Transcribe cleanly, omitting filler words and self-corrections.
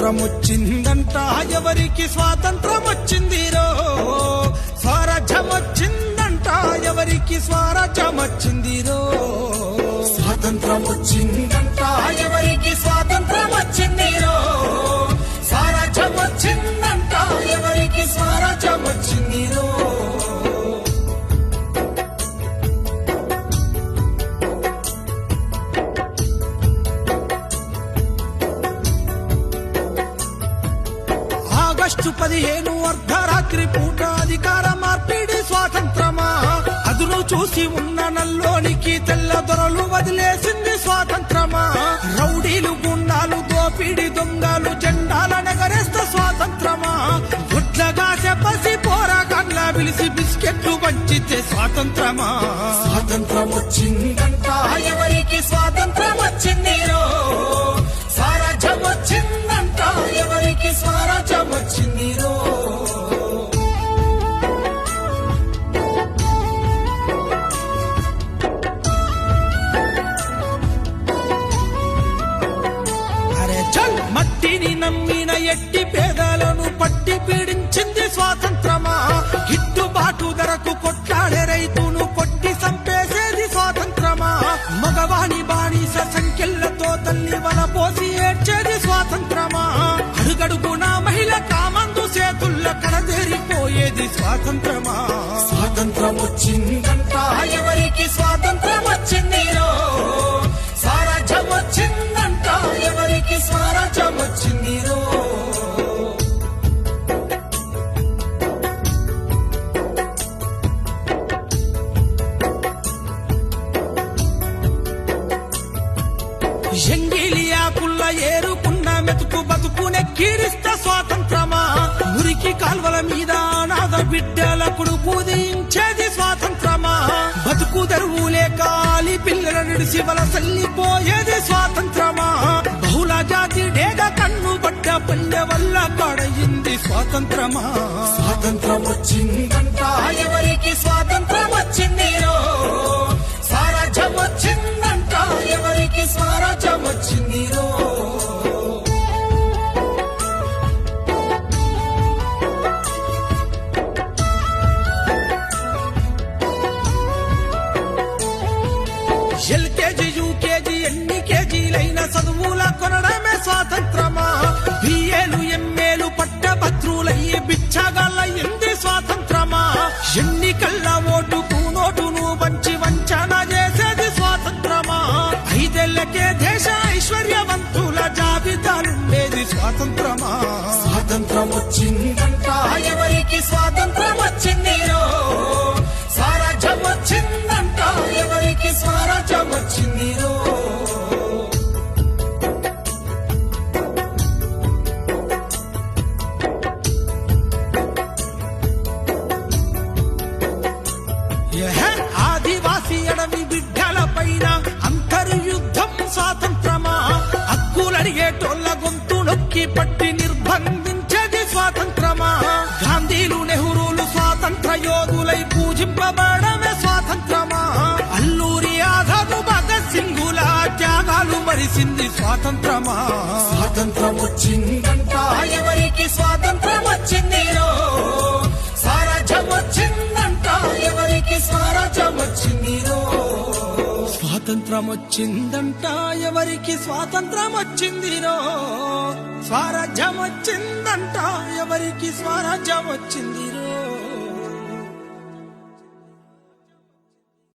స్వాతంత్రం వచ్చిందంట ఎవరికి స్వాతంత్రం వచ్చిందిరో స్వరాజ్యం వచ్చిందంట ఎవరికి స్వరాజ్యం వచ్చిందిరో స్వాతంత్రం వచ్చిందంట ఎవరికి స్వాతంత్రం వచ్చిందిరో స్వరాజ్యం వచ్చిందంట ఎవరికి స్వరాజ్యం వచ్చిందిరో ఆగస్టు 15 అర్ధరాత్రి పూట అధికార మార్పిడి స్వాతంత్రమా అదును చూసి ఉన్న నల్లోనికి తెల్ల దొరలు వదిలేసింది స్వాతంత్రమా రౌడీలు గుండాలు దోపిడి దొంగలు జెండాల నగరేస్త స్వాతంత్రమా గుడ్లగా చెప్పసి పోరాటంలా పిలిచి బిస్కెట్లు పంచితే స్వాతంత్రమా స్వాతంత్రం వచ్చిందంట ఎవరికి స్వాతంత్రం వచ్చిందిరో స్వరాజ్యం వచ్చిందంట ఎవరికి స్వరాజ్యం వచ్చిందిరో అరే చల్ మట్టిని నమ్మిన ఎట్టి పేదలను పట్టి పీడించింది స్వాతంత్రమా గిట్టుబాటు ధరకు కొట్లాడే రైతును కొట్టి సంపేసేది స్వాతంత్రమా మగవాణి బానిస సంఖ్యలతో తల్లి వల పోసి ఏడ్చేది స్వాతంత్రమా అడుగడుగున మహిళ కామందు చేతుల్ల కడదేరిపోయేది స్వాతంత్రమా స్వాతంత్రం వచ్చిందంట ఎవరికి స్వాతంత్రం వచ్చిందిరో స్వరాజ్యం వచ్చిందంట ఎవరికి స్వరాజ్యం వచ్చిందిరో ఎంగిలియాకుల్ల ఏరుకున్న మెతుకు బతుకునే కీరిస్త స్వాతంత్రమా మురికి కాల్వల మీద అనాథ బిడ్డల కొడుకు దించేది స్వాతంత్రమా బతుకు తెరువు లేక పిల్లల నిడిసి వలసల్లిపోయేది స్వాతంత్రమా బహుళ జాతి డేగ కన్ను పడ్డ పల్లె వల్ల కడయింది స్వాతంత్రమా స్వాతంత్రం వచ్చిందంట ఎవరికి స్వాతంత్రం వచ్చిందిరో స్వరాజ్యం వచ్చిందంట ఎవరికి స్వరాజ్యం వచ్చిందిరో ఎల్కేజీ యూకేజీ ఎన్ని కేజీలైన చదువుల కొనడమే స్వాతంత్రమా బిఏలు ఎంఏలు పట్టభద్రులయ్యి బిచ్చగాళ్ళయింది స్వాతంత్రమా ఎన్నికల్ల ఓటుకు నోటును పంచి వంచన చేసేది స్వాతంత్రమా 5 ఏళ్లకే దేశ ఐశ్వర్యవంతుల జాబితాలుండేది స్వాతంత్రమా స్వాతంత్రం వచ్చిందంట ఎవరికి స్వాతంత్రం వచ్చిందిరో స్వరాజ్యం వచ్చిందంట ఎవరికి స్వరాజ్యం వచ్చిందిరో ఆదివాసీ అడవి బిడ్డల పైన అంతర్యుద్ధం స్వాతంత్రమా హక్కులడిగేటోళ్ళ గొంతు నొక్కి పట్టి నిర్బంధించేది స్వాతంత్రమా గాంధీలు నెహ్రూలు స్వాతంత్ర యోధులై పూజింపబడమే స్వాతంత్రమా అల్లూరి ఆజాదు భగత్ సింగుల త్యాగాలు మరిసింది స్వాతంత్రమా స్వాతంత్రం వచ్చిందంట ఎవరికి స్వాతంత్రం వచ్చిందిరో స్వరాజ్యం వచ్చిందంట ఎవరికి స్వరాజ్యం వచ్చిందిరో స్వాతంత్రం వచ్చిందంట ఎవరికి స్వాతంత్రం వచ్చిందిరో స్వరాజ్యం వచ్చిందంట ఎవరికి స్వరాజ్యం వచ్చిందిరో